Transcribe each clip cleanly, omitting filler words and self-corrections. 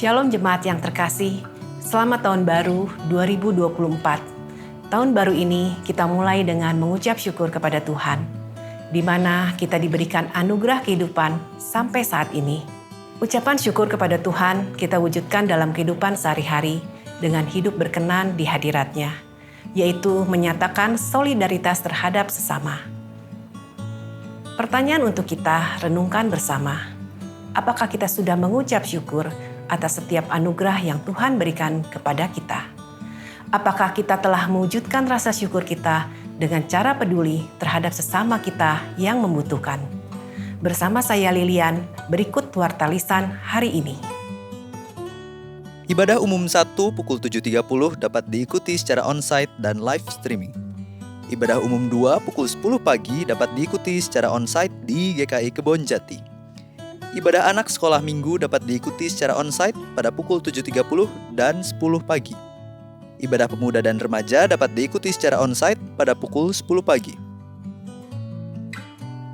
Shalom jemaat yang terkasih, selamat tahun baru 2024. Tahun baru ini kita mulai dengan mengucap syukur kepada Tuhan, di mana kita diberikan anugerah kehidupan sampai saat ini. Ucapan syukur kepada Tuhan kita wujudkan dalam kehidupan sehari-hari dengan hidup berkenan di hadirat-Nya, yaitu menyatakan solidaritas terhadap sesama. Pertanyaan untuk kita renungkan bersama, apakah kita sudah mengucap syukur atas setiap anugerah yang Tuhan berikan kepada kita? Apakah kita telah mewujudkan rasa syukur kita dengan cara peduli terhadap sesama kita yang membutuhkan? Bersama saya Lilian, berikut warta lisan hari ini. Ibadah umum 1 pukul 7.30 dapat diikuti secara onsite dan live streaming. Ibadah umum 2 pukul 10 pagi dapat diikuti secara onsite di GKI Kebonjati. Ibadah anak sekolah minggu dapat diikuti secara onsite pada pukul 7.30 dan 10 pagi. Ibadah pemuda dan remaja dapat diikuti secara onsite pada pukul 10 pagi.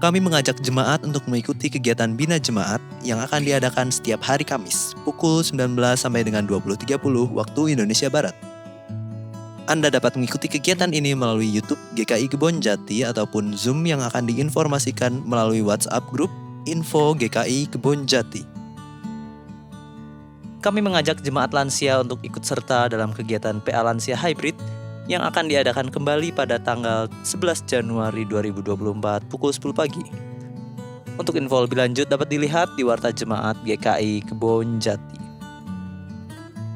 Kami mengajak jemaat untuk mengikuti kegiatan Bina Jemaat yang akan diadakan setiap hari Kamis, pukul 19 sampai dengan 20.30 waktu Indonesia Barat. Anda dapat mengikuti kegiatan ini melalui YouTube GKI Kebonjati ataupun Zoom yang akan diinformasikan melalui WhatsApp Group Info GKI Kebonjati. Kami mengajak jemaat lansia untuk ikut serta dalam kegiatan PA Lansia Hybrid yang akan diadakan kembali pada tanggal 11 Januari 2024 pukul 10 pagi. Untuk info lebih lanjut dapat dilihat di Warta Jemaat GKI Kebonjati.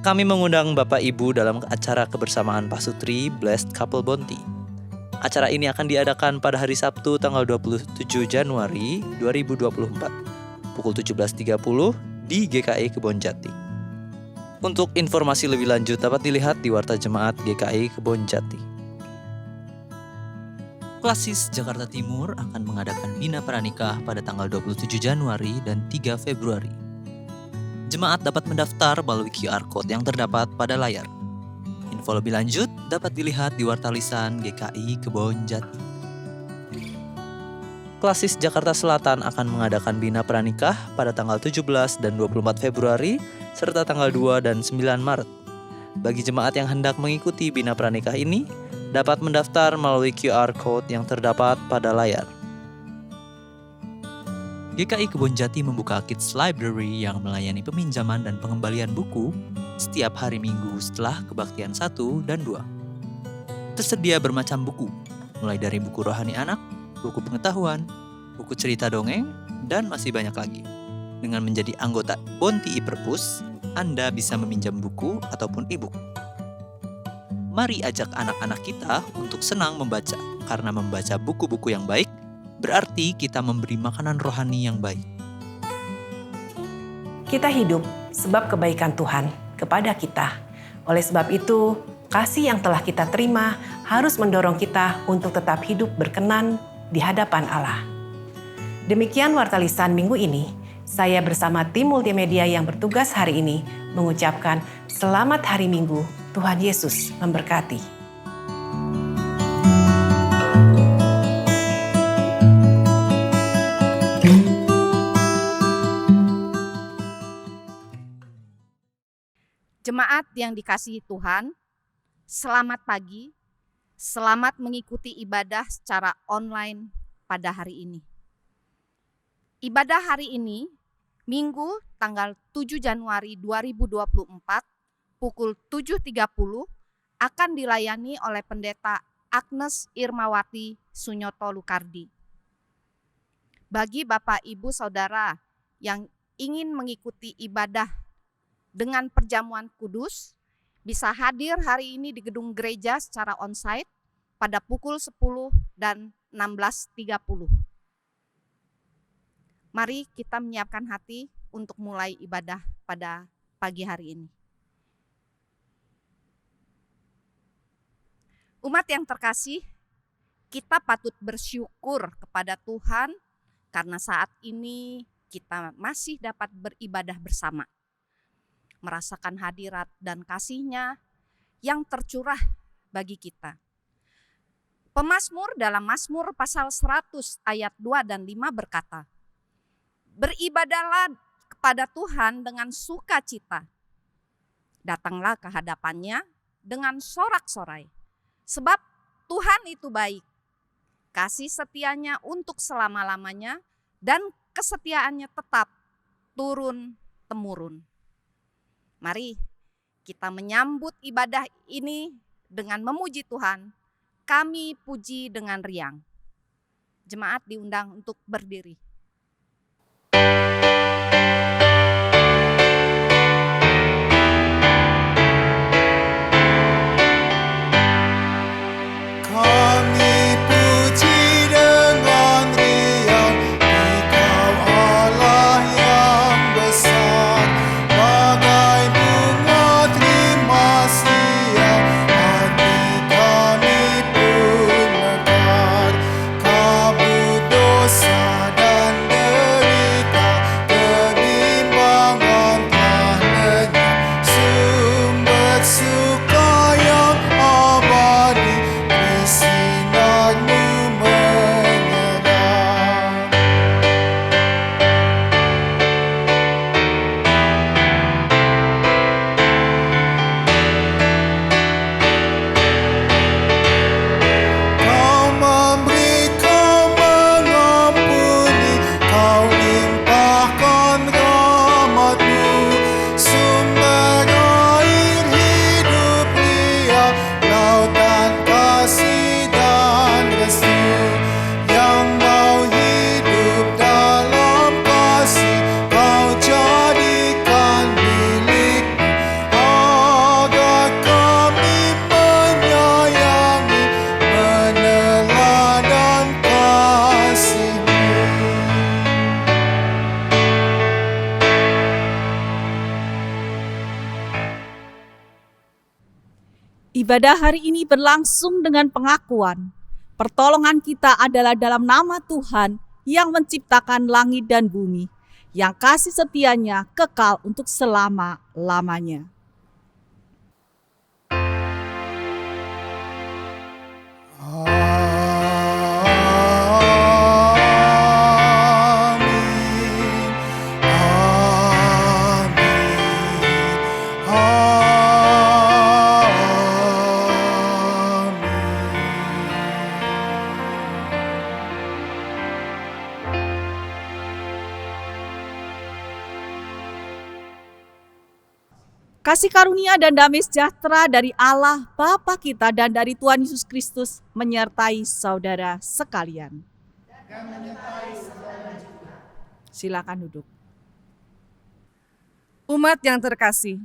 Kami mengundang Bapak Ibu dalam acara kebersamaan Pasutri Blessed Couple Bonti. Acara ini akan diadakan pada hari Sabtu tanggal 27 Januari 2024 pukul 17.30 di GKI Kebonjati. Untuk informasi lebih lanjut dapat dilihat di Warta Jemaat GKI Kebonjati. Klasis Jakarta Timur akan mengadakan Bina Pranikah pada tanggal 27 Januari dan 3 Februari. Jemaat dapat mendaftar melalui QR Code yang terdapat pada layar. Info lebih lanjut dapat dilihat di Warta Lisan GKI Kebonjati. Klasis Jakarta Selatan akan mengadakan Bina Pranikah pada tanggal 17 dan 24 Februari serta tanggal 2 dan 9 Maret. Bagi jemaat yang hendak mengikuti Bina Pranikah ini, dapat mendaftar melalui QR Code yang terdapat pada layar. GKI Kebonjati membuka Kids Library yang melayani peminjaman dan pengembalian buku setiap hari Minggu setelah kebaktian 1 dan 2. Tersedia bermacam buku, mulai dari buku rohani anak, buku pengetahuan, buku cerita dongeng, dan masih banyak lagi. Dengan menjadi anggota Bonti iPerpus, Anda bisa meminjam buku ataupun e-book. Mari ajak anak-anak kita untuk senang membaca, karena membaca buku-buku yang baik berarti kita memberi makanan rohani yang baik. Kita hidup sebab kebaikan Tuhan kepada kita. Oleh sebab itu, kasih yang telah kita terima harus mendorong kita untuk tetap hidup berkenan di hadapan Allah. Demikian Warta Lisan minggu ini. Saya bersama tim multimedia yang bertugas hari ini mengucapkan selamat hari Minggu. Tuhan Yesus memberkati. Jemaat yang dikasihi Tuhan, selamat pagi, selamat mengikuti ibadah secara online pada hari ini. Ibadah hari ini, Minggu tanggal 7 Januari 2024, pukul 7.30 akan dilayani oleh Pendeta Agnes Irmawati Sunyoto Lukardi. Bagi Bapak Ibu Saudara yang ingin mengikuti ibadah dengan perjamuan kudus, bisa hadir hari ini di gedung gereja secara onsite pada pukul 10 dan 16.30. Mari kita menyiapkan hati untuk mulai ibadah pada pagi hari ini. Umat yang terkasih, kita patut bersyukur kepada Tuhan karena saat ini kita masih dapat beribadah bersama. Merasakan hadirat dan kasih-Nya yang tercurah bagi kita. Pemazmur dalam Mazmur pasal 100 ayat 2 dan 5 berkata, "Beribadahlah kepada Tuhan dengan sukacita, Datanglah ke hadapannya dengan sorak-sorai. Sebab Tuhan itu baik, kasih setianya untuk selama-lamanya, dan kesetiaannya tetap turun-temurun. Mari kita menyambut ibadah ini dengan memuji Tuhan. Kami puji dengan riang. Jemaat diundang untuk berdiri. Kami puji dengan riang Engkau Allah yang besar, bagai bunga terima siang, hati kami pun mekar. Kabut dosa dan derita, kebimbangan telah lenyap, sumber suka yang abadi sinarmu menyerang. Kau memberi, kau mengampuni, kau limpahkan rahmat-Mu, sumber air hidup liar, lautan kasih dan restu, yang mau hidup dalam kasih, kau jadikan milik-Mu, agar kami menyayangi, meneladani kasih-Mu. Ibadah hari ini berlangsung dengan pengakuan, pertolongan kita adalah dalam nama Tuhan yang menciptakan langit dan bumi, yang kasih setianya kekal untuk selama-lamanya. Amin. Amin. Kasih karunia dan damai sejahtera dari Allah Bapa kita dan dari Tuhan Yesus Kristus menyertai saudara sekalian. Silakan duduk. Umat yang terkasih,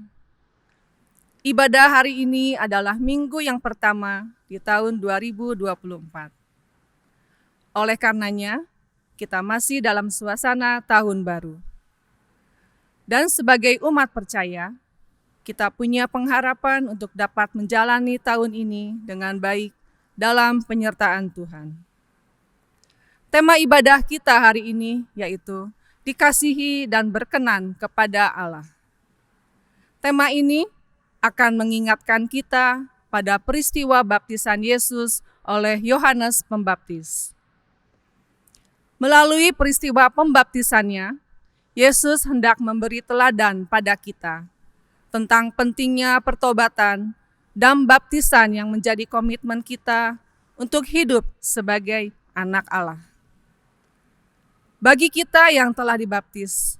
ibadah hari ini adalah minggu yang pertama di tahun 2024. Oleh karenanya, kita masih dalam suasana tahun baru. Dan sebagai umat percaya, kita punya pengharapan untuk dapat menjalani tahun ini dengan baik dalam penyertaan Tuhan. Tema ibadah kita hari ini yaitu dikasihi dan berkenan kepada Allah. Tema ini akan mengingatkan kita pada peristiwa baptisan Yesus oleh Yohanes Pembaptis. Melalui peristiwa pembaptisannya, Yesus hendak memberi teladan pada kita tentang pentingnya pertobatan dan baptisan yang menjadi komitmen kita untuk hidup sebagai anak Allah. Bagi kita yang telah dibaptis,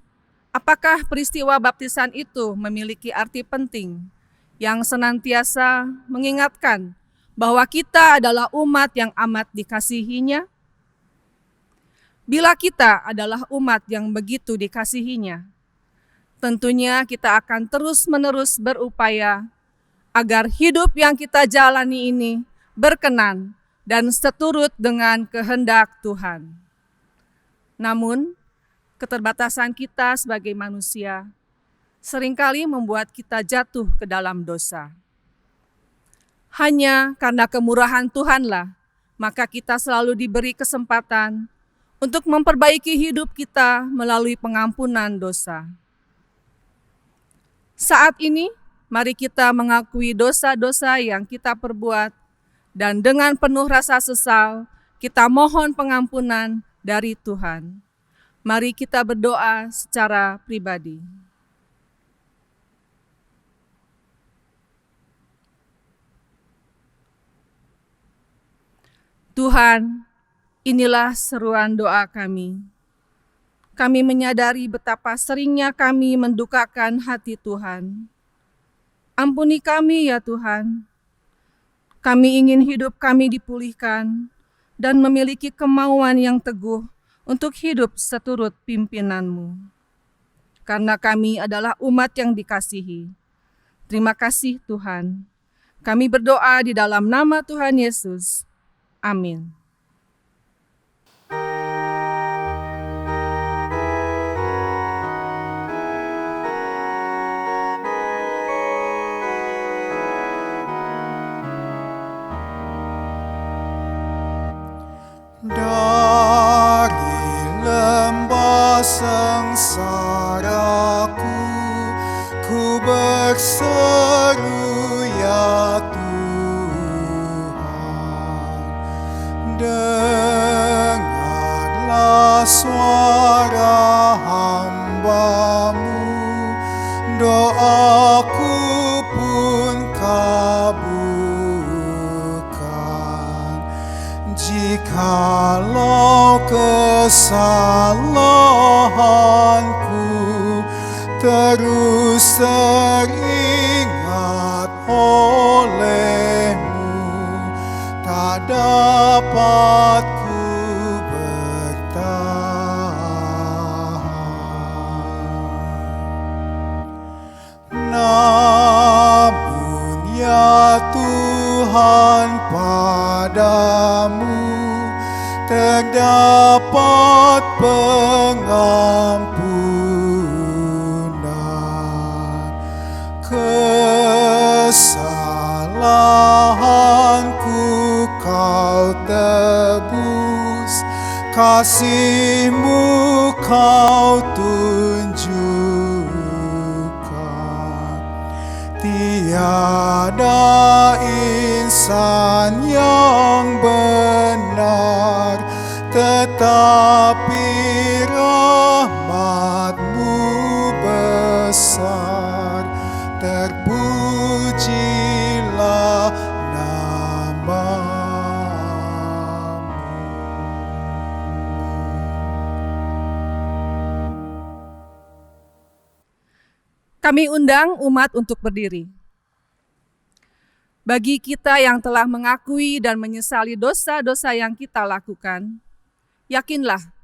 apakah peristiwa baptisan itu memiliki arti penting yang senantiasa mengingatkan bahwa kita adalah umat yang amat dikasihinya? Bila kita adalah umat yang begitu dikasihinya, tentunya kita akan terus-menerus berupaya agar hidup yang kita jalani ini berkenan dan seturut dengan kehendak Tuhan. Namun, keterbatasan kita sebagai manusia seringkali membuat kita jatuh ke dalam dosa. Hanya karena kemurahan Tuhanlah, maka kita selalu diberi kesempatan untuk memperbaiki hidup kita melalui pengampunan dosa. Saat ini, mari kita mengakui dosa-dosa yang kita perbuat, dan dengan penuh rasa sesal, kita mohon pengampunan dari Tuhan. Mari kita berdoa secara pribadi. Tuhan, inilah seruan doa kami. Kami menyadari betapa seringnya kami mendukakan hati Tuhan. Ampuni kami ya Tuhan. Kami ingin hidup kami dipulihkan dan memiliki kemauan yang teguh untuk hidup seturut pimpinan-Mu. Karena kami adalah umat yang dikasihi. Terima kasih Tuhan. Kami berdoa di dalam nama Tuhan Yesus. Amin. Dari lembah sengsaraku, ku berseru ya Tuhan. Dengarlah suara hamba-Mu, doaku pun kabulkan. Jikalau kesalahanku terus teringat oleh-Mu, tak dapat ku bertahan. Namun ya Tuhan, padamu terdapat pengampunan. Kesalahanku Kau tebus, kasih-Mu Kau tunjukkan. Tiada insan yang benar, tetapi rahmat-Mu besar. Terpujilah nama-Mu. Kami undang umat untuk berdiri. Bagi kita yang telah mengakui dan menyesali dosa-dosa yang kita lakukan, yakinlah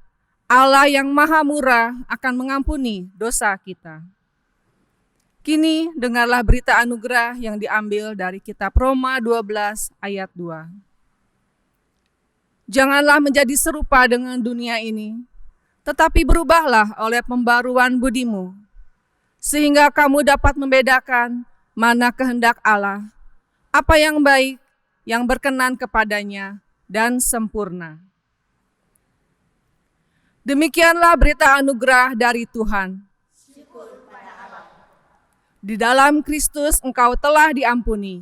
Allah yang Maha Murah akan mengampuni dosa kita. Kini dengarlah berita anugerah yang diambil dari kitab Roma 12 ayat 2. Janganlah menjadi serupa dengan dunia ini, tetapi berubahlah oleh pembaruan budimu, sehingga kamu dapat membedakan mana kehendak Allah, apa yang baik, yang berkenan kepadanya, dan sempurna. Demikianlah berita anugerah dari Tuhan. Di dalam Kristus engkau telah diampuni.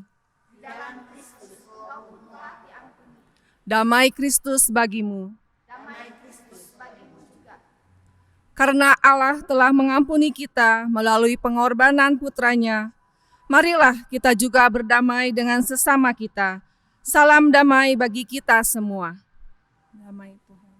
Damai Kristus bagimu. Karena Allah telah mengampuni kita melalui pengorbanan putranya, marilah kita juga berdamai dengan sesama kita. Salam damai bagi kita semua. Damai Tuhan.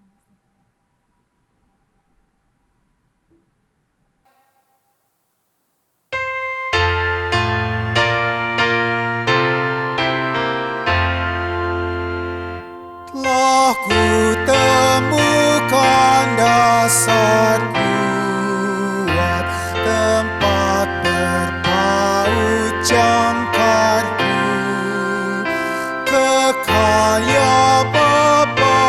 Telah ku temukan dasar kuat, tempat berpaut jangkarku, kekaya Bapa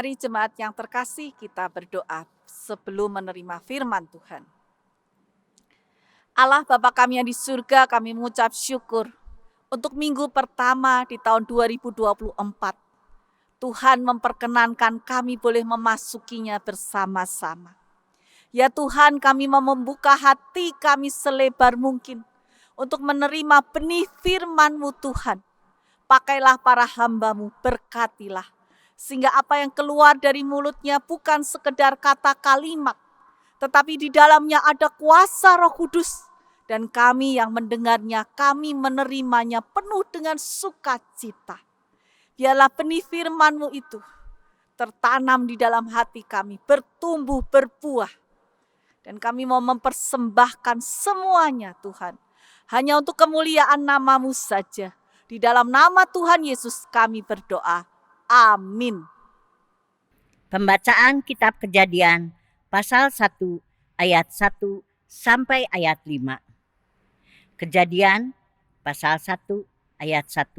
Mari jemaat yang terkasih, kita berdoa sebelum menerima firman Tuhan. Allah Bapa kami yang di surga, kami mengucap syukur untuk minggu pertama di tahun 2024. Tuhan memperkenankan kami boleh memasukinya bersama-sama. Ya Tuhan, kami mau membuka hati kami selebar mungkin untuk menerima benih firman-Mu Tuhan. Pakailah para hamba-Mu, berkatilah. Sehingga apa yang keluar dari mulutnya bukan sekedar kata kalimat, tetapi di dalamnya ada kuasa Roh Kudus. Dan kami yang mendengarnya, kami menerimanya penuh dengan sukacita. Biarlah benih firman-Mu itu tertanam di dalam hati kami, bertumbuh, berbuah. Dan kami mau mempersembahkan semuanya Tuhan, hanya untuk kemuliaan nama-Mu saja. Di dalam nama Tuhan Yesus kami berdoa. Amin. Pembacaan Kitab Kejadian pasal 1 ayat 1 sampai ayat 5. Kejadian pasal 1 ayat 1.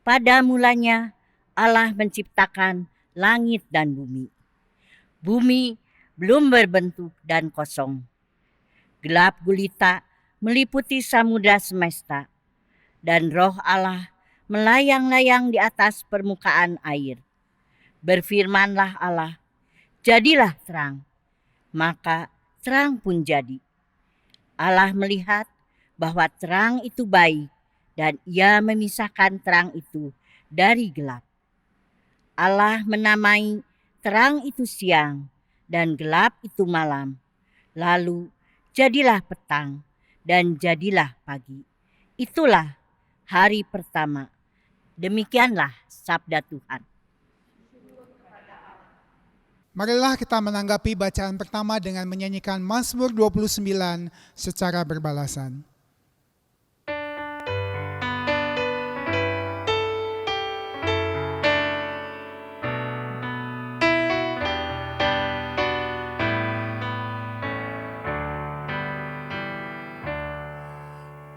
Pada mulanya Allah menciptakan langit dan bumi. Bumi belum berbentuk dan kosong. Gelap gulita meliputi samudra semesta, dan Roh Allah melayang-layang di atas permukaan air. Berfirmanlah Allah, jadilah terang. Maka terang pun jadi. Allah melihat bahwa terang itu baik, dan Ia memisahkan terang itu dari gelap. Allah menamai terang itu siang, dan gelap itu malam. Lalu jadilah petang, dan jadilah pagi. Itulah hari pertama. Demikianlah sabda Tuhan. Marilah kita menanggapi bacaan pertama dengan menyanyikan Mazmur 29 secara berbalasan.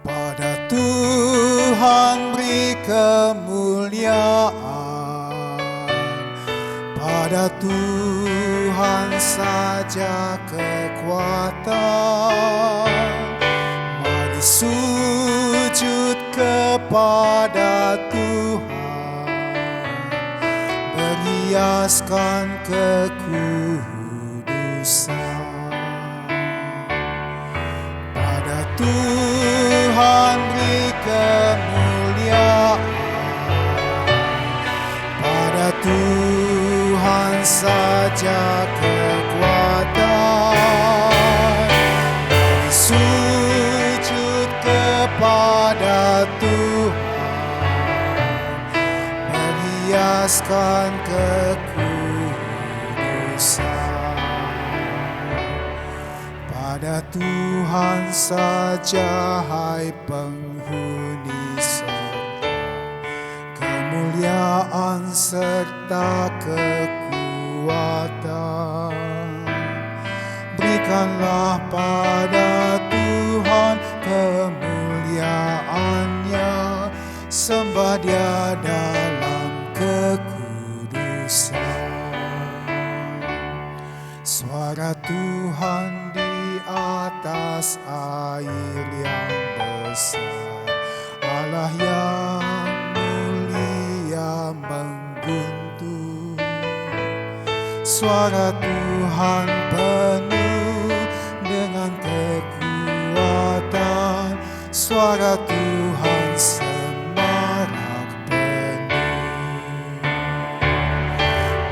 Pada Tuhan beri kemuliaan, pada Tuhan saja kekuatan. Mari sujud kepada Tuhan, berhiaskan kekudusan. Pada Tuhan beri kemuliaan, pada Tuhan saja kekuatan. Mari sujud kepada Tuhan, berhiaskan kekudusan. Pada Tuhan saja hai penghuni surga, kemuliaan serta kekuatan. Berikanlah pada Tuhan kemuliaannya, sembah Dia dalam kekudusan. Suara Tuhan di atas air yang besar, Allah yang mulia mengguntung. Suara Tuhan penuh dengan kekuatan, suara Tuhan semarak penuh.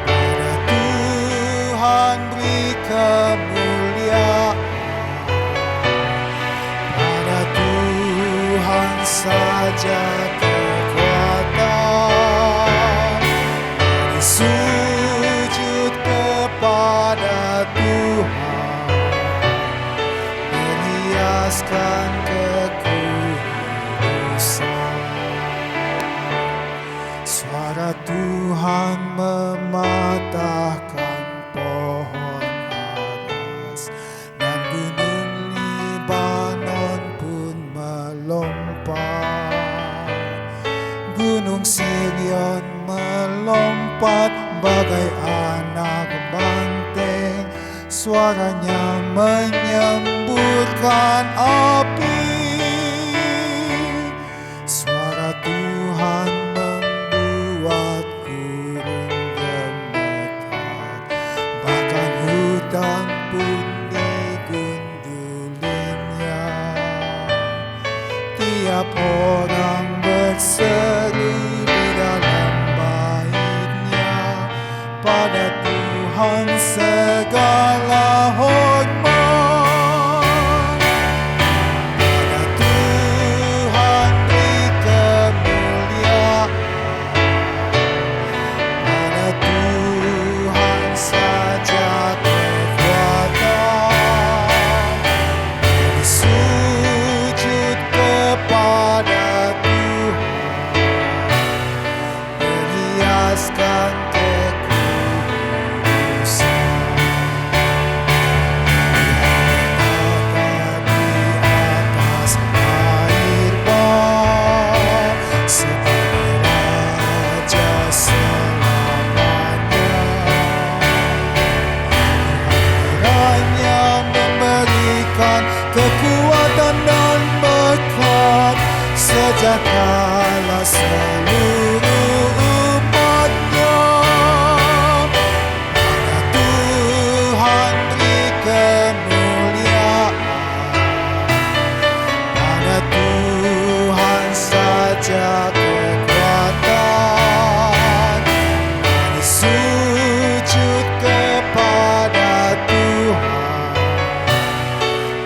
Pada Tuhan beri kemuliaan, pada Tuhan saja kekuatan. Mari sujud kepada Tuhan, berhiaskan kekudusan. Suara Tuhan mematahkan pohon aras, dan gunung Libanon pun melompat. Gunung Sirion melompat bagai suaranya menyemburkan api. Suara Tuhan membuat gurun gemetar, bahkan hutan pun digundulinya. Tiap orang berseru di dalam baitnya, pada Tuhan segala hormat. Pada Tuhan beri kemuliaan, pada Tuhan saja kekuatan. Sujud kepada Tuhan, berhiaskan kekudusan. Berada di atas air bah, sebagai raja selamanya. Kiranya memberikan kekuatan dan berkat sejahtera seluruh umatnya. Pada Tuhan beri kemuliaan, pada Tuhan saja kekuatan. Mari sujud kepada Tuhan,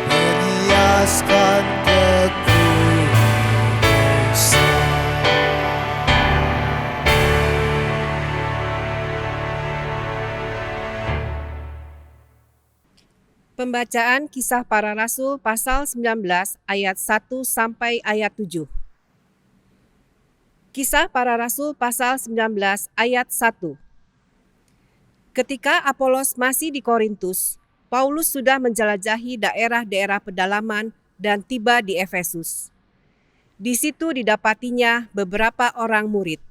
berhiaskan kekudusan. Pembacaan Kisah Para Rasul pasal 19 ayat 1 sampai ayat 7. Kisah Para Rasul pasal 19 ayat 1. Ketika Apolos masih di Korintus, Paulus sudah menjelajahi daerah-daerah pedalaman dan tiba di Efesus. Di situ didapatinya beberapa orang murid.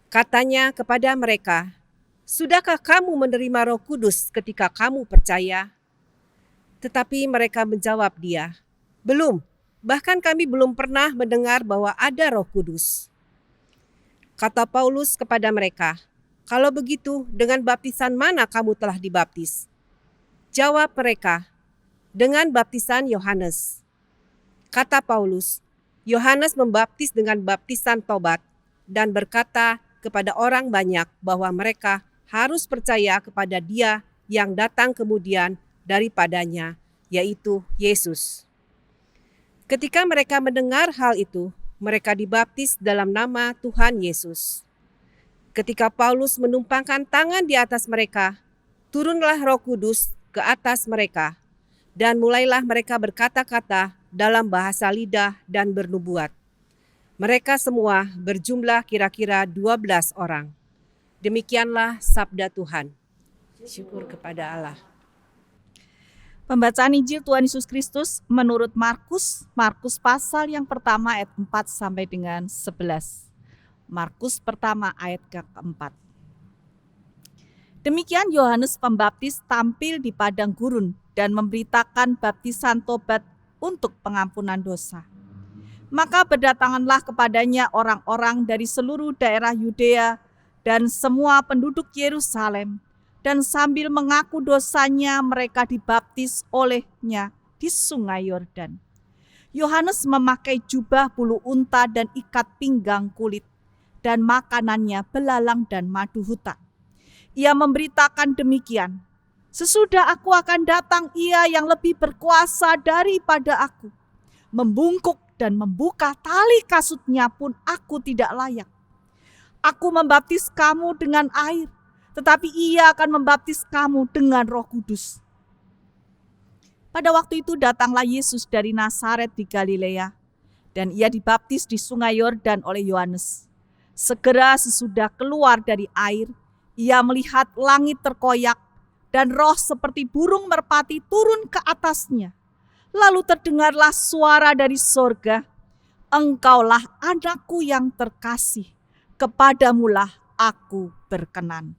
Katanya kepada mereka, "Sudahkah kamu menerima Roh Kudus ketika kamu percaya?" Tetapi mereka menjawab dia, "Belum, bahkan kami belum pernah mendengar bahwa ada Roh Kudus." Kata Paulus kepada mereka, "Kalau begitu, dengan baptisan mana kamu telah dibaptis?" Jawab mereka, "Dengan baptisan Yohanes." Kata Paulus, "Yohanes membaptis dengan baptisan tobat dan berkata kepada orang banyak bahwa mereka harus percaya kepada Dia yang datang kemudian daripadanya, yaitu Yesus." Ketika mereka mendengar hal itu, mereka dibaptis dalam nama Tuhan Yesus. Ketika Paulus menumpangkan tangan di atas mereka, turunlah Roh Kudus ke atas mereka, dan mulailah mereka berkata-kata dalam bahasa lidah dan bernubuat. Mereka semua berjumlah kira-kira 12 orang. Demikianlah sabda Tuhan. Syukur kepada Allah. Pembacaan Injil Tuhan Yesus Kristus menurut Markus pasal yang pertama ayat 4 sampai dengan 11. Markus pertama ayat ke-4. Demikian Yohanes Pembaptis tampil di padang gurun dan memberitakan baptisan tobat untuk pengampunan dosa. Maka berdatanganlah kepadanya orang-orang dari seluruh daerah Yudea dan semua penduduk Yerusalem, dan sambil mengaku dosanya mereka dibaptis olehnya di sungai Yordan. Yohanes memakai jubah bulu unta dan ikat pinggang kulit, dan makanannya belalang dan madu hutan. Ia memberitakan demikian, "Sesudah aku akan datang ia yang lebih berkuasa daripada aku. Membungkuk dan membuka tali kasutnya pun aku tidak layak. Aku membaptis kamu dengan air, tetapi ia akan membaptis kamu dengan Roh Kudus." Pada waktu itu datanglah Yesus dari Nazaret di Galilea, dan ia dibaptis di sungai Yordan oleh Yohanes. Segera sesudah keluar dari air, ia melihat langit terkoyak, dan roh seperti burung merpati turun ke atasnya. Lalu terdengarlah suara dari sorga, "Engkaulah anakku yang terkasih, kepadamulah aku berkenan."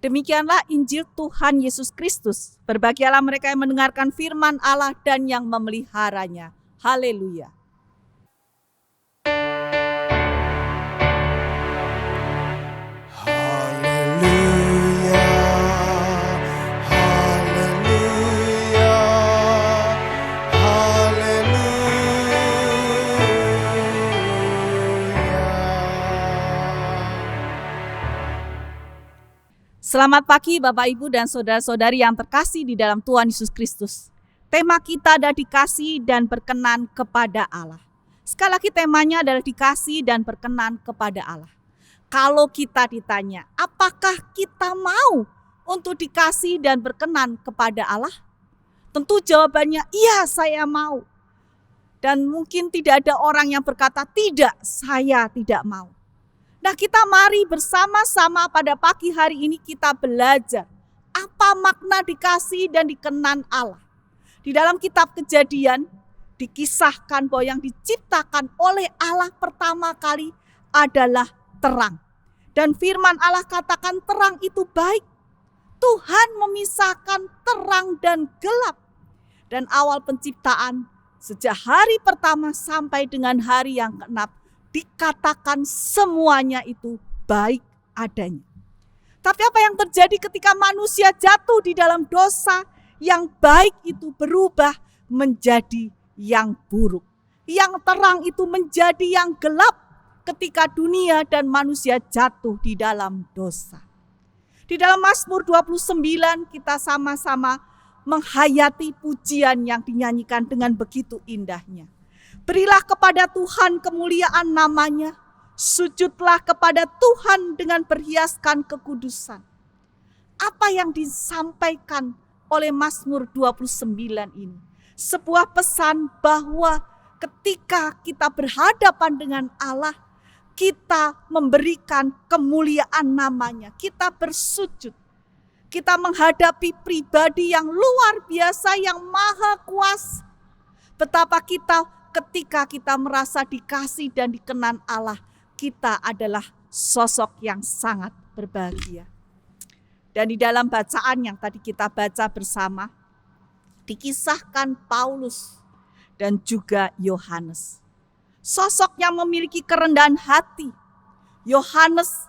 Demikianlah Injil Tuhan Yesus Kristus. Berbahagialah mereka yang mendengarkan firman Allah dan yang memeliharanya. Haleluya. Haleluya, haleluya, haleluya. Selamat pagi Bapak Ibu dan saudara-saudari yang terkasih di dalam Tuhan Yesus Kristus. Tema kita adalah dikasih dan berkenan kepada Allah. Sekali lagi temanya adalah dikasih dan berkenan kepada Allah. Kalau kita ditanya, apakah kita mau untuk dikasih dan berkenan kepada Allah? Tentu jawabannya, iya saya mau. Dan mungkin tidak ada orang yang berkata, tidak, saya tidak mau. Nah, kita mari bersama-sama pada pagi hari ini kita belajar apa makna dikasih dan dikenan Allah. Di dalam kitab Kejadian dikisahkan bahwa yang diciptakan oleh Allah pertama kali adalah terang. Dan firman Allah katakan terang itu baik. Tuhan memisahkan terang dan gelap. Dan awal penciptaan sejak hari pertama sampai dengan hari yang ke-6 dikatakan semuanya itu baik adanya. Tapi apa yang terjadi ketika manusia jatuh di dalam dosa, yang baik itu berubah menjadi yang buruk. Yang terang itu menjadi yang gelap ketika dunia dan manusia jatuh di dalam dosa. Di dalam Mazmur 29 kita sama-sama menghayati pujian yang dinyanyikan dengan begitu indahnya. Berilah kepada Tuhan kemuliaan namanya, sujudlah kepada Tuhan dengan berhiaskan kekudusan. Apa yang disampaikan oleh Mazmur 29 ini? Sebuah pesan bahwa ketika kita berhadapan dengan Allah, kita memberikan kemuliaan namanya, kita bersujud. Kita menghadapi pribadi yang luar biasa, yang maha kuasa. Betapa kita ketika kita merasa dikasih dan dikenan Allah, kita adalah sosok yang sangat berbahagia. Dan di dalam bacaan yang tadi kita baca bersama, dikisahkan Paulus dan juga Yohanes. Sosok yang memiliki kerendahan hati. Yohanes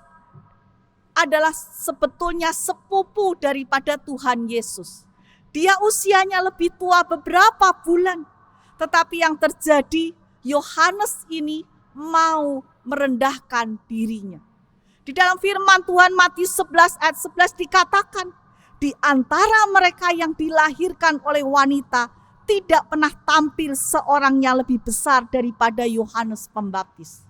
adalah sebetulnya sepupu daripada Tuhan Yesus. Dia usianya lebih tua beberapa bulan. Tetapi yang terjadi, Yohanes ini mau merendahkan dirinya. Di dalam firman Tuhan Matius 11 ayat 11 dikatakan, di antara mereka yang dilahirkan oleh wanita, tidak pernah tampil seorang yang lebih besar daripada Yohanes Pembaptis.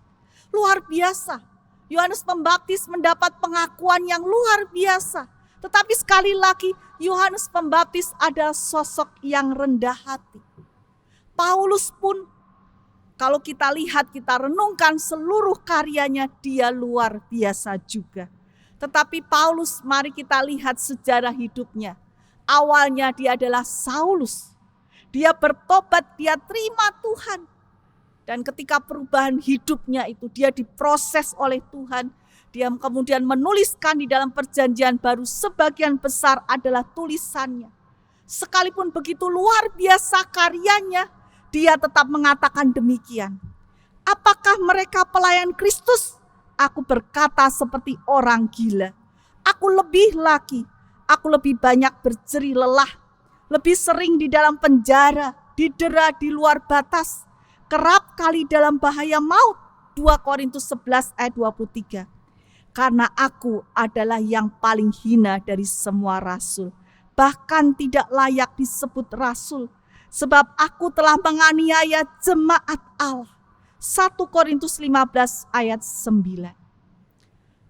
Luar biasa. Yohanes Pembaptis mendapat pengakuan yang luar biasa. Tetapi sekali lagi, Yohanes Pembaptis adalah sosok yang rendah hati. Paulus pun, kalau kita lihat, kita renungkan seluruh karyanya, dia luar biasa juga. Tetapi Paulus, mari kita lihat sejarah hidupnya. Awalnya dia adalah Saulus. Dia bertobat, dia terima Tuhan. Dan ketika perubahan hidupnya itu, dia diproses oleh Tuhan. Dia kemudian menuliskan di dalam perjanjian baru, sebagian besar adalah tulisannya. Sekalipun begitu luar biasa karyanya, dia tetap mengatakan demikian. Apakah mereka pelayan Kristus? Aku berkata seperti orang gila. Aku lebih lagi, aku lebih banyak berjeri lelah. Lebih sering di dalam penjara, didera di luar batas. Kerap kali dalam bahaya maut. 2 Korintus 11 ayat 23. Karena aku adalah yang paling hina dari semua rasul. Bahkan tidak layak disebut rasul. Sebab aku telah menganiaya jemaat Allah. 1 Korintus 15 ayat 9.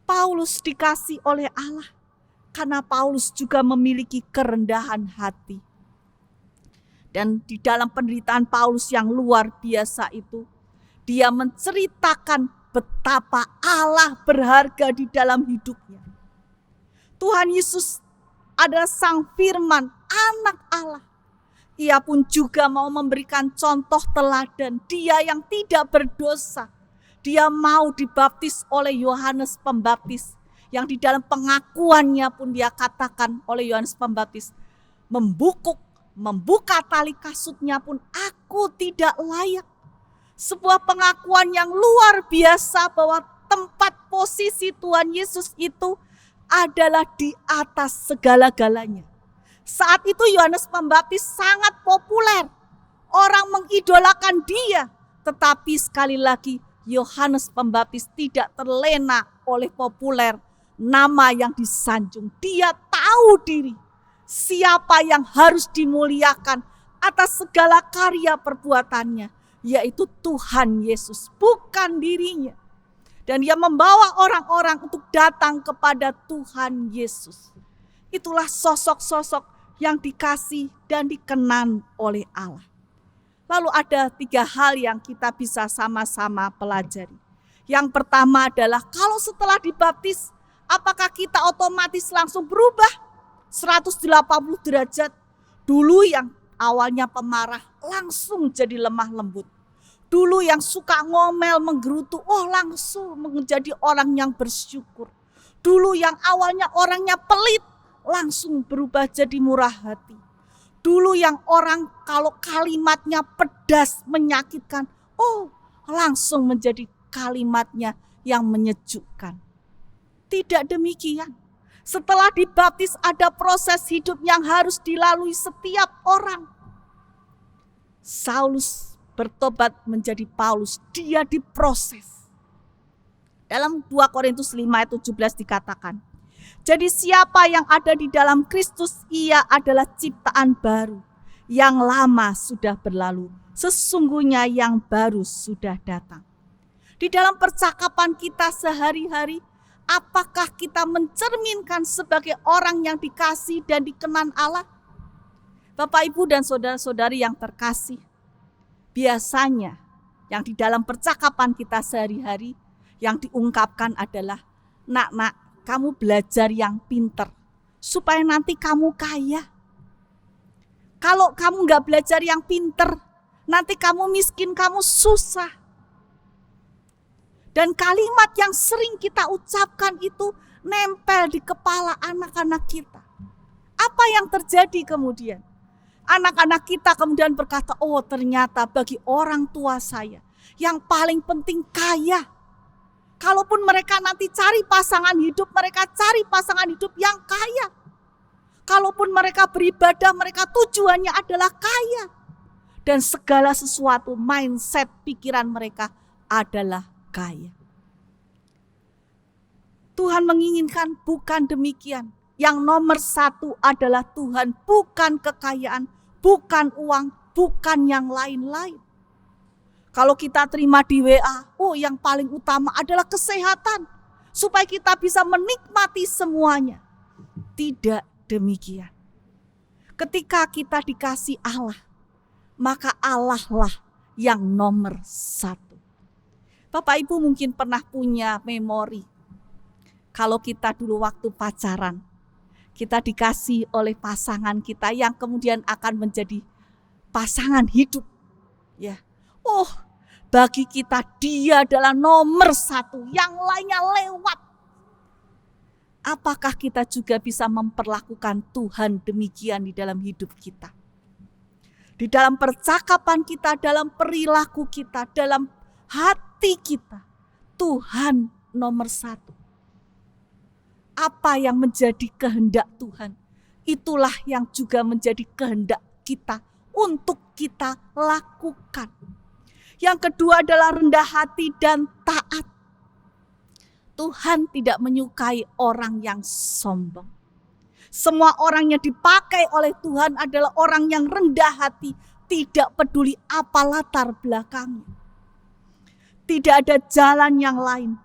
Paulus dikasih oleh Allah karena Paulus juga memiliki kerendahan hati. Dan di dalam penderitaan Paulus yang luar biasa itu, dia menceritakan betapa Allah berharga di dalam hidupnya. Tuhan Yesus adalah Sang Firman, anak Allah. Ia pun juga mau memberikan contoh teladan. Dia yang tidak berdosa. Dia mau dibaptis oleh Yohanes Pembaptis. yang di dalam pengakuannya pun dia katakan oleh Yohanes Pembaptis, membuka tali kasutnya pun aku tidak layak. Sebuah pengakuan yang luar biasa bahwa tempat posisi Tuhan Yesus itu adalah di atas segala-galanya. Saat itu Yohanes Pembaptis sangat populer. Orang mengidolakan dia. Tetapi sekali lagi Yohanes Pembaptis tidak terlena oleh populer, nama yang disanjung. Dia tahu diri siapa yang harus dimuliakan atas segala karya perbuatannya, yaitu Tuhan Yesus, bukan dirinya. Dan dia membawa orang-orang untuk datang kepada Tuhan Yesus. Itulah sosok-sosok yang dikasih dan dikenan oleh Allah. Lalu ada 3 hal yang kita bisa sama-sama pelajari. Yang pertama adalah kalau setelah dibaptis, apakah kita otomatis langsung berubah 180 derajat? Dulu yang awalnya pemarah langsung jadi lemah lembut. Dulu yang suka ngomel, menggerutu, langsung menjadi orang yang bersyukur. Dulu yang awalnya orangnya pelit, langsung berubah jadi murah hati. Dulu yang orang kalau kalimatnya pedas, menyakitkan, langsung menjadi kalimatnya yang menyejukkan. Tidak demikian. Setelah dibaptis ada proses hidup yang harus dilalui setiap orang. Saulus bertobat menjadi Paulus, dia diproses. Dalam 2 Korintus 5 ayat 17 dikatakan, jadi siapa yang ada di dalam Kristus, ia adalah ciptaan baru. Yang lama sudah berlalu, sesungguhnya yang baru sudah datang. Di dalam percakapan kita sehari-hari, apakah kita mencerminkan sebagai orang yang dikasih dan dikenan Allah? Bapak, Ibu, dan saudara-saudari yang terkasih, biasanya yang di dalam percakapan kita sehari-hari yang diungkapkan adalah, nak, kamu belajar yang pinter supaya nanti kamu kaya. Kalau kamu gak belajar yang pinter, nanti kamu miskin, kamu susah. Dan kalimat yang sering kita ucapkan itu nempel di kepala anak-anak kita. Apa yang terjadi kemudian? Anak-anak kita kemudian berkata, ternyata bagi orang tua saya yang paling penting kaya. Kalaupun mereka nanti cari pasangan hidup, mereka cari pasangan hidup yang kaya. Kalaupun mereka beribadah, mereka tujuannya adalah kaya. Dan segala sesuatu, mindset, pikiran mereka adalah kaya. Tuhan menginginkan bukan demikian. Yang nomor 1 adalah Tuhan, bukan kekayaan, bukan uang, bukan yang lain-lain. Kalau kita terima di WA, yang paling utama adalah kesehatan. Supaya kita bisa menikmati semuanya. Tidak demikian. Ketika kita dikasih Allah, maka Allah lah yang nomor 1. Bapak Ibu mungkin pernah punya memori. Kalau kita dulu waktu pacaran, kita dikasih oleh pasangan kita yang kemudian akan menjadi pasangan hidup. Ya. Bagi kita dia adalah nomor 1, yang lainnya lewat. Apakah kita juga bisa memperlakukan Tuhan demikian di dalam hidup kita? Di dalam percakapan kita, dalam perilaku kita, dalam hati kita, Tuhan nomor 1. Apa yang menjadi kehendak Tuhan, itulah yang juga menjadi kehendak kita untuk kita lakukan. Yang kedua adalah rendah hati dan taat. Tuhan tidak menyukai orang yang sombong. Semua orang yang dipakai oleh Tuhan adalah orang yang rendah hati, tidak peduli apa latar belakangnya. Tidak ada jalan yang lain.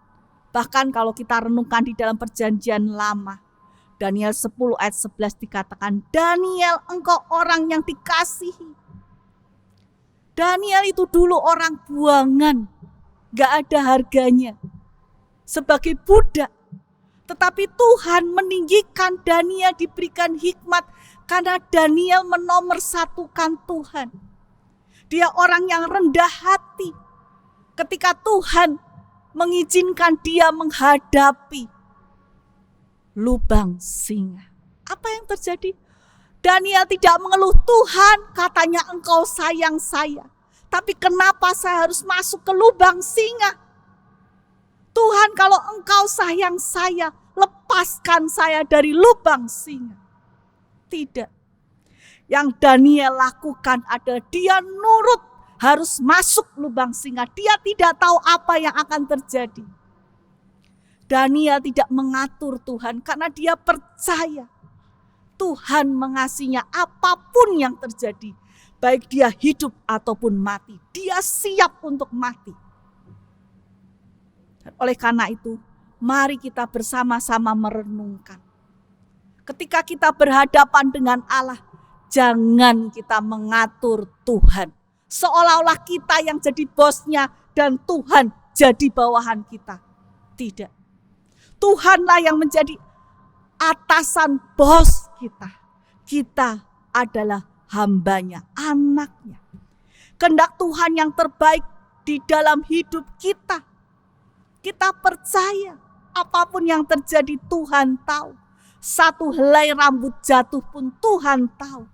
Bahkan kalau kita renungkan di dalam perjanjian lama, Daniel 10 ayat 11 dikatakan, Daniel, engkau orang yang dikasihi. Daniel itu dulu orang buangan, gak ada harganya sebagai budak. Tetapi Tuhan meninggikan Daniel, diberikan hikmat karena Daniel menomorsatukan Tuhan. Dia orang yang rendah hati. Ketika Tuhan mengizinkan dia menghadapi lubang singa. Apa yang terjadi? Daniel tidak mengeluh, Tuhan katanya engkau sayang saya. Tapi kenapa saya harus masuk ke lubang singa? Tuhan kalau engkau sayang saya, lepaskan saya dari lubang singa. Tidak. Yang Daniel lakukan adalah dia nurut harus masuk lubang singa. Dia tidak tahu apa yang akan terjadi. Daniel tidak mengatur Tuhan karena dia percaya Tuhan mengasihinya apapun yang terjadi. Baik dia hidup ataupun mati. Dia siap untuk mati. Dan oleh karena itu, mari kita bersama-sama merenungkan. Ketika kita berhadapan dengan Allah, jangan kita mengatur Tuhan. Seolah-olah kita yang jadi bosnya dan Tuhan jadi bawahan kita. Tidak. Tuhanlah yang menjadi atasan bos kita. Kita adalah hambanya, anaknya. Kehendak Tuhan yang terbaik di dalam hidup kita. Kita percaya apapun yang terjadi Tuhan tahu. Satu helai rambut jatuh pun Tuhan tahu.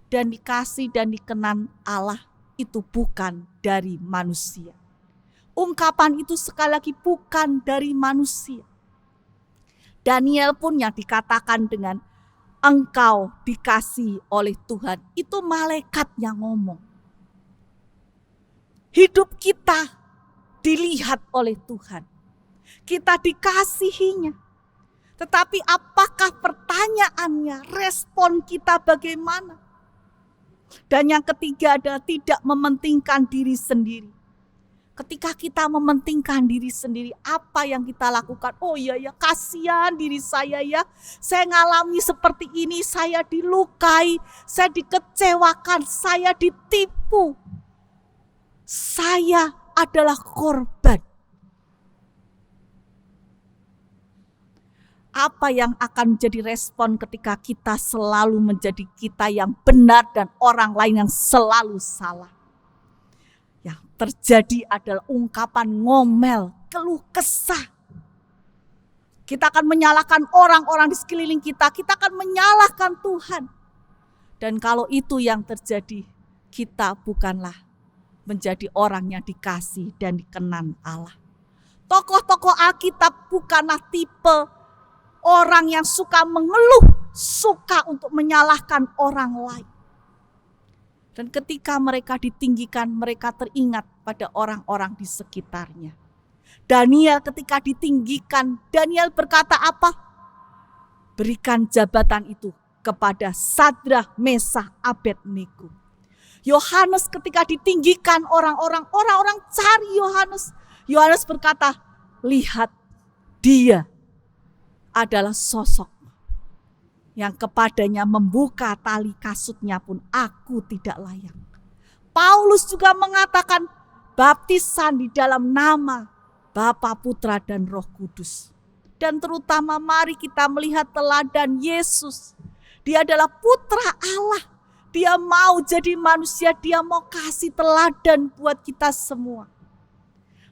Dan dikasih dan dikenan Allah itu bukan dari manusia. Ungkapan itu sekali lagi bukan dari manusia. Daniel pun yang dikatakan dengan engkau dikasih oleh Tuhan. Itu malaikat yang ngomong. Hidup kita dilihat oleh Tuhan. Kita dikasihinya. Tetapi apakah pertanyaannya, respon kita bagaimana? Dan yang ketiga adalah tidak mementingkan diri sendiri. Ketika kita mementingkan diri sendiri, apa yang kita lakukan? Oh iya ya, kasihan diri saya ya. Saya ngalami seperti ini, saya dilukai, saya dikecewakan, saya ditipu. Saya adalah korban. Apa yang akan menjadi respon ketika kita selalu menjadi kita yang benar dan orang lain yang selalu salah? Yang terjadi adalah ungkapan ngomel, keluh kesah. Kita akan menyalahkan orang-orang di sekeliling kita. Kita akan menyalahkan Tuhan. Dan kalau itu yang terjadi, kita bukanlah menjadi orang yang dikasih dan dikenan Allah. Tokoh-tokoh Alkitab bukanlah tipe orang yang suka mengeluh, suka untuk menyalahkan orang lain. Dan ketika mereka ditinggikan, mereka teringat pada orang-orang di sekitarnya. Daniel ketika ditinggikan, Daniel berkata apa? Berikan jabatan itu kepada Sadrah, Mesah, Abednego. Yohanes ketika ditinggikan orang-orang cari Yohanes. Yohanes berkata, lihat dia adalah sosok yang kepadanya membuka tali kasutnya pun aku tidak layak. Paulus juga mengatakan baptisan di dalam nama Bapa, Putra, dan Roh Kudus. Dan terutama mari kita melihat teladan Yesus. Dia adalah putra Allah. Dia mau jadi manusia, dia mau kasih teladan buat kita semua.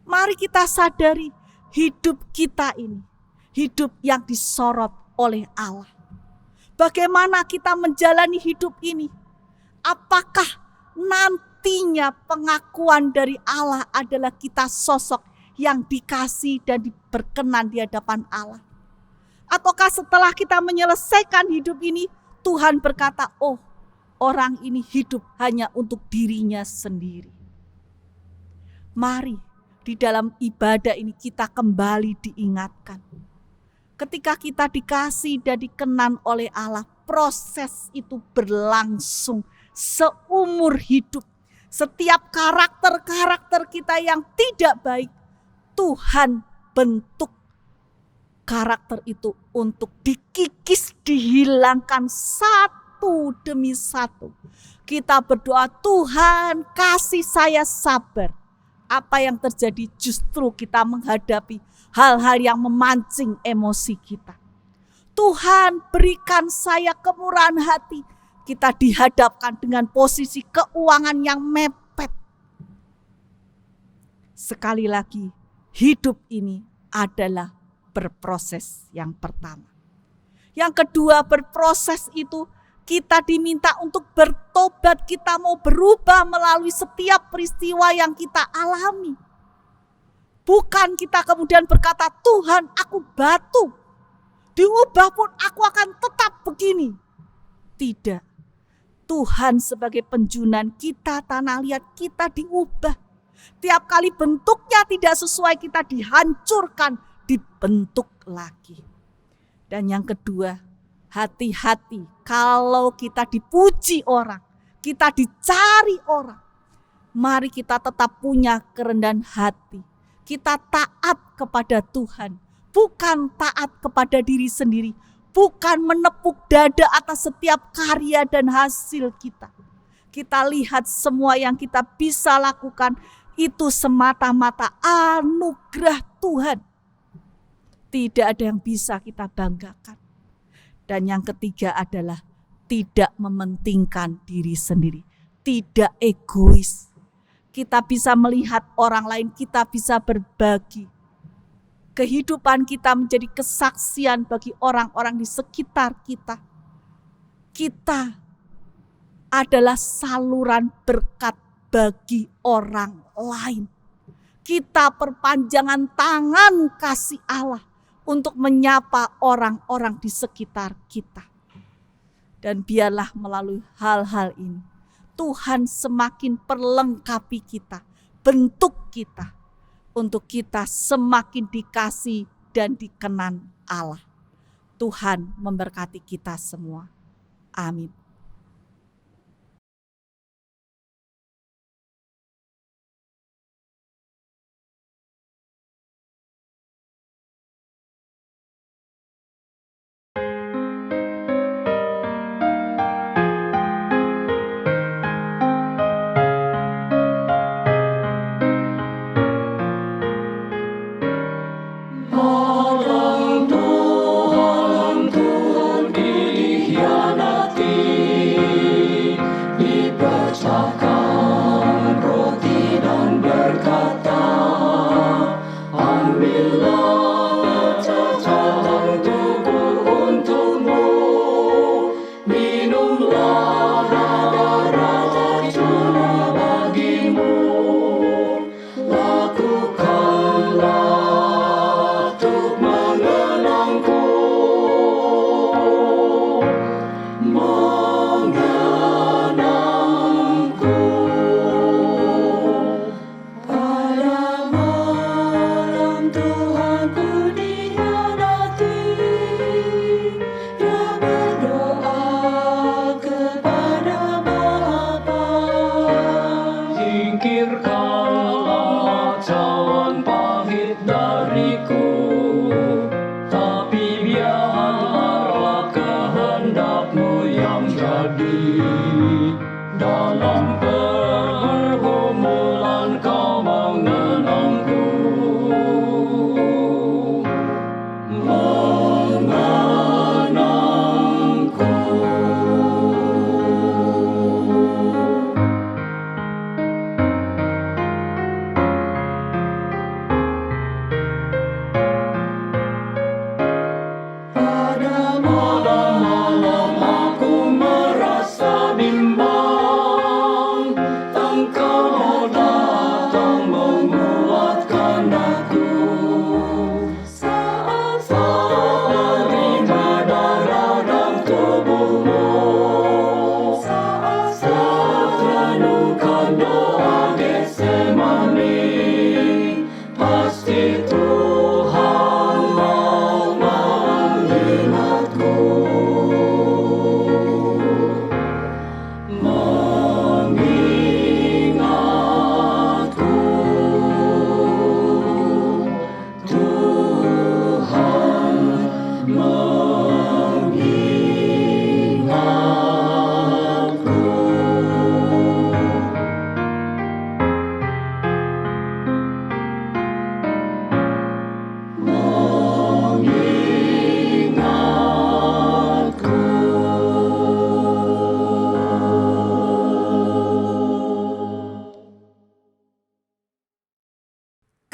Mari kita sadari hidup kita ini, hidup yang disorot oleh Allah. Bagaimana kita menjalani hidup ini? Apakah nantinya pengakuan dari Allah adalah kita sosok yang dikasih dan diberkenan di hadapan Allah? Ataukah setelah kita menyelesaikan hidup ini, Tuhan berkata, oh orang ini hidup hanya untuk dirinya sendiri. Mari di dalam ibadah ini kita kembali diingatkan. Ketika kita dikasih dan dikenan oleh Allah, proses itu berlangsung seumur hidup. Setiap karakter-karakter kita yang tidak baik, Tuhan bentuk karakter itu untuk dikikis, dihilangkan satu demi satu. Kita berdoa, Tuhan kasih saya sabar. Apa yang terjadi justru kita menghadapi hal-hal yang memancing emosi kita. Tuhan berikan saya kemurahan hati. Kita dihadapkan dengan posisi keuangan yang mepet. Sekali lagi, hidup ini adalah berproses yang pertama. Yang kedua, berproses itu kita diminta untuk bertobat, kita mau berubah melalui setiap peristiwa yang kita alami. Bukan kita kemudian berkata, Tuhan aku batu, diubah pun aku akan tetap begini. Tidak. Tuhan sebagai penjunan kita, tanah liat kita diubah. Tiap kali bentuknya tidak sesuai kita dihancurkan, dibentuk lagi. Dan yang kedua, hati-hati kalau kita dipuji orang, kita dicari orang. Mari kita tetap punya kerendahan hati. Kita taat kepada Tuhan, bukan taat kepada diri sendiri, bukan menepuk dada atas setiap karya dan hasil kita. Kita lihat semua yang kita bisa lakukan itu semata-mata anugerah Tuhan. Tidak ada yang bisa kita banggakan. Dan yang ketiga adalah tidak mementingkan diri sendiri, tidak egois. Kita bisa melihat orang lain, kita bisa berbagi. Kehidupan kita menjadi kesaksian bagi orang-orang di sekitar kita. Kita adalah saluran berkat bagi orang lain. Kita perpanjangan tangan kasih Allah untuk menyapa orang-orang di sekitar kita. Dan biarlah melalui hal-hal ini Tuhan semakin perlengkapi kita, bentuk kita, untuk kita semakin dikasih dan dikenan Allah. Tuhan memberkati kita semua. Amin.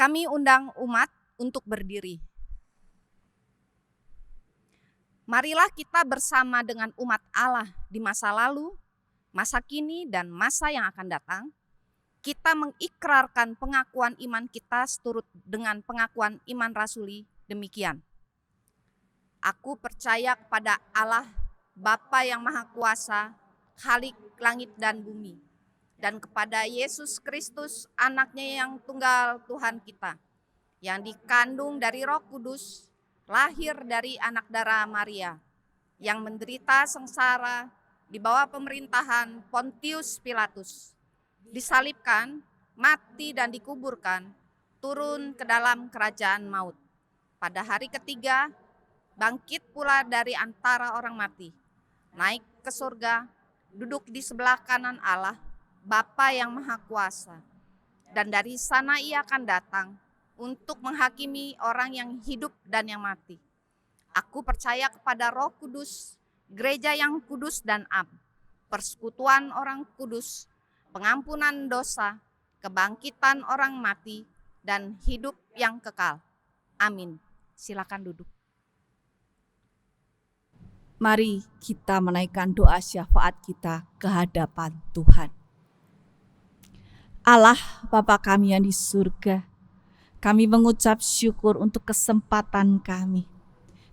Kami undang umat untuk berdiri. Marilah kita bersama dengan umat Allah di masa lalu, masa kini, dan masa yang akan datang, kita mengikrarkan pengakuan iman kita seturut dengan pengakuan iman rasuli demikian. Aku percaya kepada Allah, Bapa yang Maha Kuasa, Khalik langit dan bumi, dan kepada Yesus Kristus, anaknya yang tunggal Tuhan kita, yang dikandung dari Roh Kudus, lahir dari anak darah Maria, yang menderita sengsara di bawah pemerintahan Pontius Pilatus, disalibkan, mati dan dikuburkan, turun ke dalam kerajaan maut. Pada hari ketiga, bangkit pula dari antara orang mati, naik ke surga, duduk di sebelah kanan Allah, Bapa yang Maha Kuasa. Dan dari sana ia akan datang untuk menghakimi orang yang hidup dan yang mati. Aku percaya kepada Roh Kudus, gereja yang kudus dan am, persekutuan orang kudus, pengampunan dosa, kebangkitan orang mati, dan hidup yang kekal. Amin. Silakan duduk. Mari kita menaikkan doa syafaat kita ke hadapan Tuhan. Allah Bapa kami yang di surga, kami mengucap syukur untuk kesempatan kami.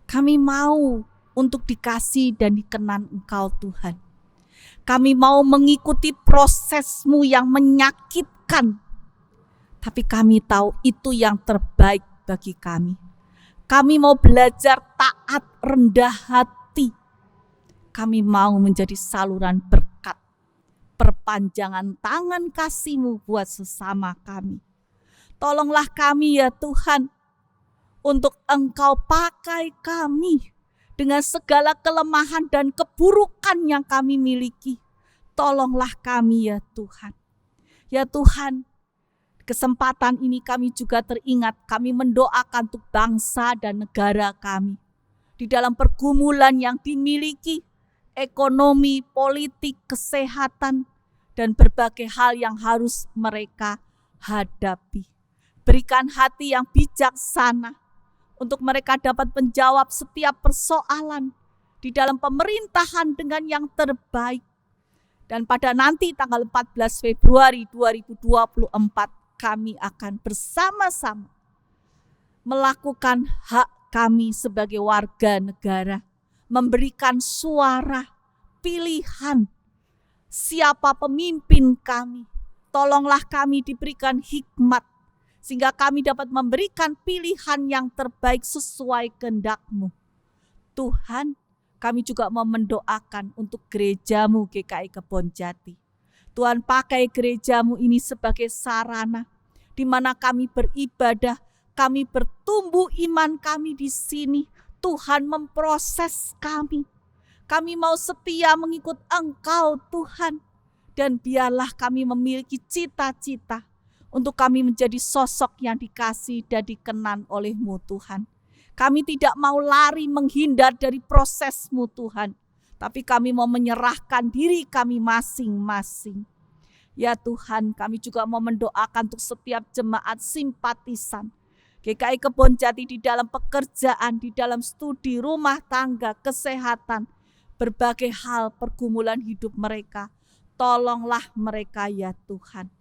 Kami mau untuk dikasih dan dikenan Engkau Tuhan. Kami mau mengikuti prosesmu yang menyakitkan, tapi kami tahu itu yang terbaik bagi kami. Kami mau belajar taat, rendah hati. Kami mau menjadi saluran berkat, perpanjangan tangan kasih-Mu buat sesama kami. Tolonglah kami ya Tuhan, untuk Engkau pakai kami dengan segala kelemahan dan keburukan yang kami miliki. Tolonglah kami ya Tuhan. Ya Tuhan, kesempatan ini kami juga teringat, kami mendoakan untuk bangsa dan negara kami. Di dalam pergumulan yang dimiliki, ekonomi, politik, kesehatan, dan berbagai hal yang harus mereka hadapi. Berikan hati yang bijaksana untuk mereka dapat menjawab setiap persoalan di dalam pemerintahan dengan yang terbaik. Dan pada nanti tanggal 14 Februari 2024 kami akan bersama-sama melakukan hak kami sebagai warga negara, memberikan suara, pilihan, siapa pemimpin kami. Tolonglah kami diberikan hikmat, sehingga kami dapat memberikan pilihan yang terbaik sesuai kehendak-Mu. Tuhan, kami juga mau mendoakan untuk gereja-Mu GKI Kebonjati. Tuhan, pakai gereja-Mu ini sebagai sarana di mana kami beribadah, kami bertumbuh iman kami di sini. Tuhan memproses kami. Kami mau setia mengikut Engkau Tuhan. Dan biarlah kami memiliki cita-cita untuk kami menjadi sosok yang dikasih dan dikenan oleh-Mu Tuhan. Kami tidak mau lari menghindar dari proses-Mu Tuhan. Tapi kami mau menyerahkan diri kami masing-masing. Ya Tuhan, kami juga mau mendoakan untuk setiap jemaat simpatisan GKI Kebonjati di dalam pekerjaan, di dalam studi, rumah tangga, kesehatan, berbagai hal pergumulan hidup mereka. Tolonglah mereka ya Tuhan.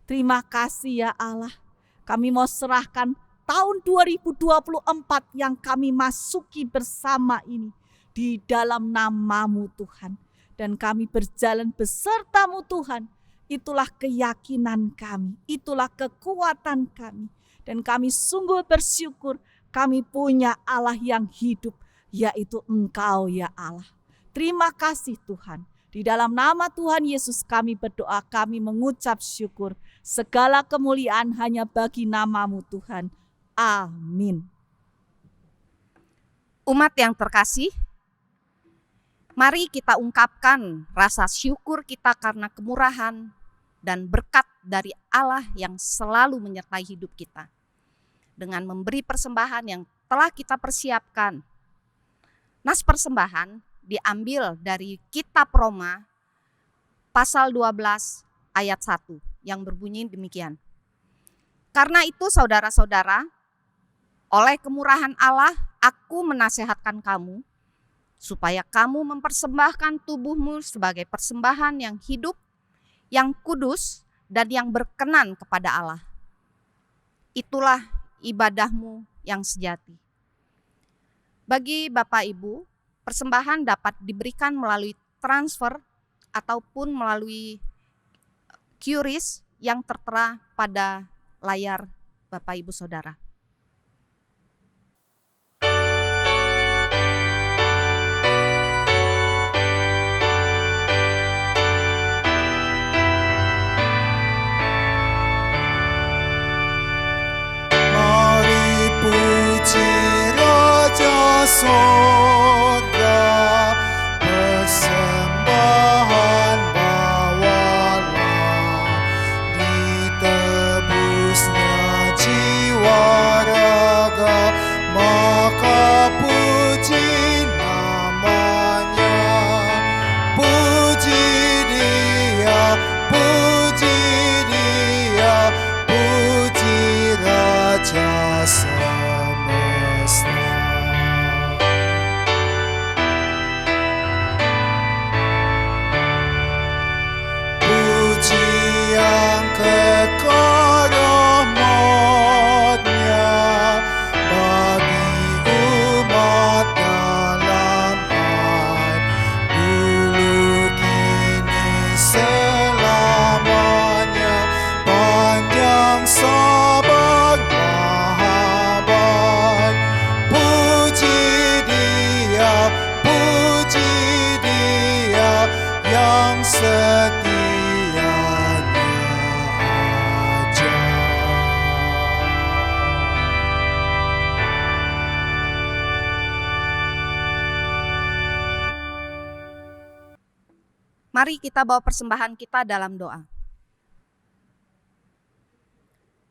Terima kasih ya Allah. Kami mau serahkan tahun 2024 yang kami masuki bersama ini di dalam nama-Mu Tuhan. Dan kami berjalan beserta-Mu Tuhan. Itulah keyakinan kami, itulah kekuatan kami. Dan kami sungguh bersyukur kami punya Allah yang hidup, yaitu Engkau ya Allah. Terima kasih Tuhan. Di dalam nama Tuhan Yesus kami berdoa, kami mengucap syukur. Segala kemuliaan hanya bagi nama-Mu Tuhan. Amin. Umat yang terkasih, mari kita ungkapkan rasa syukur kita karena kemurahan dan berkat dari Allah yang selalu menyertai hidup kita. Dengan memberi persembahan yang telah kita persiapkan. Nas persembahan diambil dari kitab Roma pasal 12 ayat 1 yang berbunyi demikian. Karena itu saudara-saudara, oleh kemurahan Allah aku menasehatkan kamu supaya kamu mempersembahkan tubuhmu sebagai persembahan yang hidup, yang kudus, dan yang berkenan kepada Allah. Itulah ibadahmu yang sejati. Bagi Bapak Ibu, persembahan dapat diberikan melalui transfer ataupun melalui QRIS yang tertera pada layar Bapak Ibu Saudara. Mari puji Raja Sorga, persembahan bawalah, ditebusnya jiwa raga, maka puji namanya. Puji Dia, puji Dia, puji Raja semesta. Puji yang kekal rahmat-Nya bagi umat dalam had, dulu kini selamanya. Panjang sabar mahabat, puji Dia, puji Dia yang setianya aja. Mari kita bawa persembahan kita dalam doa.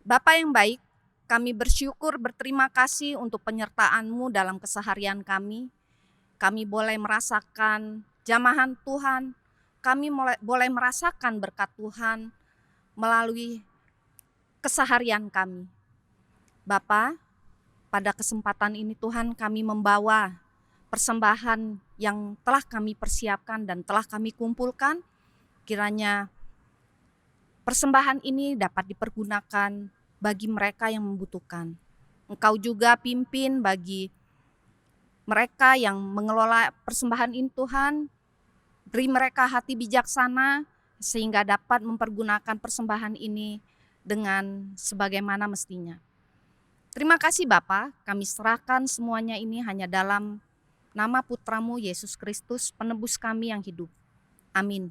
Bapa yang baik, kami bersyukur berterima kasih untuk penyertaan-Mu dalam keseharian kami. Kami boleh merasakan jamahan Tuhan, kami boleh merasakan berkat Tuhan melalui keseharian kami. Bapa, pada kesempatan ini Tuhan kami membawa persembahan yang telah kami persiapkan dan telah kami kumpulkan. Kiranya persembahan ini dapat dipergunakan bagi mereka yang membutuhkan. Engkau juga pimpin bagi mereka yang mengelola persembahan ini Tuhan. Beri mereka hati bijaksana sehingga dapat mempergunakan persembahan ini dengan sebagaimana mestinya. Terima kasih Bapa, kami serahkan semuanya ini hanya dalam nama Putra-Mu Yesus Kristus, penebus kami yang hidup. Amin.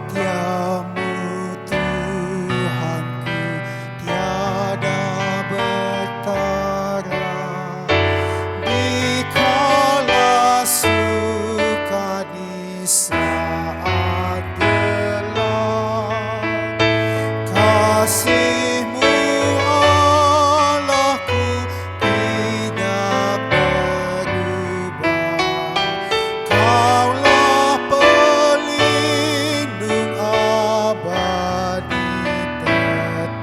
Setiamu Tuhanku tiada bertara, dikala suka di saat gelap. Kasih-Mu Allahku tidak berubah. Kaulah pelindung abadi tetap.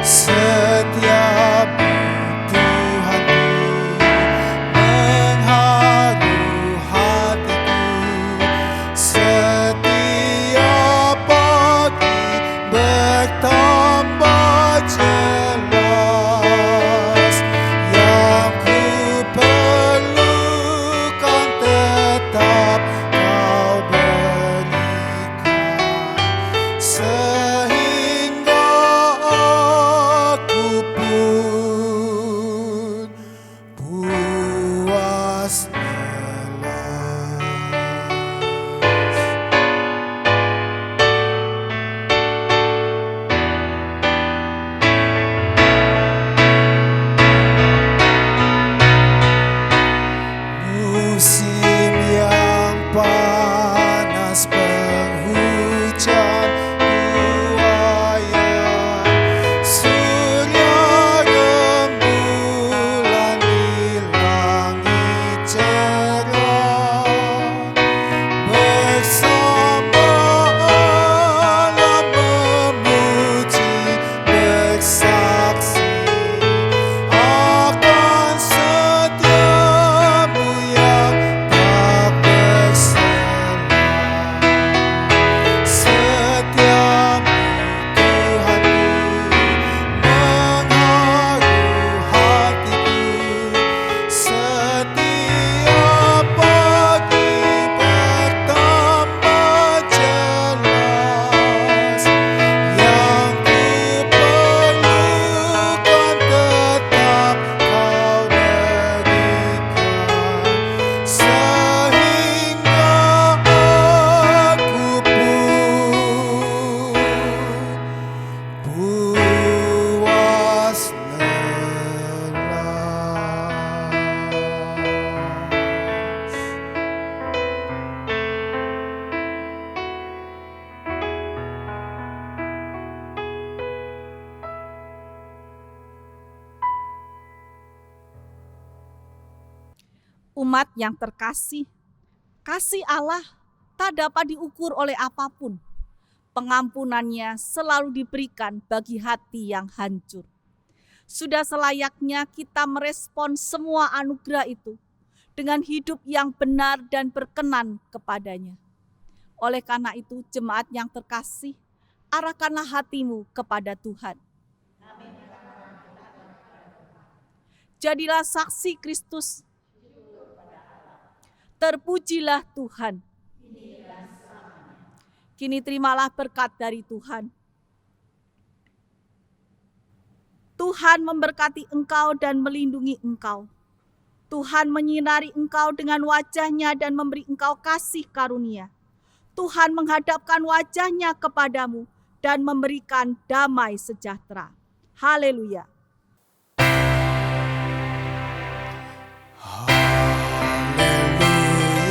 Setiap-Mu Tuhanku mengharu hatiku. Setiap pagi Umat yang terkasih, kasih Allah tak dapat diukur oleh apapun. Pengampunannya selalu diberikan bagi hati yang hancur. Sudah selayaknya kita merespon semua anugerah itu dengan hidup yang benar dan berkenan kepadanya. Oleh karena itu, jemaat yang terkasih, arahkanlah hatimu kepada Tuhan. Jadilah saksi Kristus. Terpujilah Tuhan. Kini terimalah berkat dari Tuhan. Tuhan memberkati engkau dan melindungi engkau. Tuhan menyinari engkau dengan wajah-Nya dan memberi engkau kasih karunia. Tuhan menghadapkan wajah-Nya kepadamu dan memberikan damai sejahtera. Haleluya.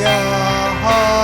Haleluya,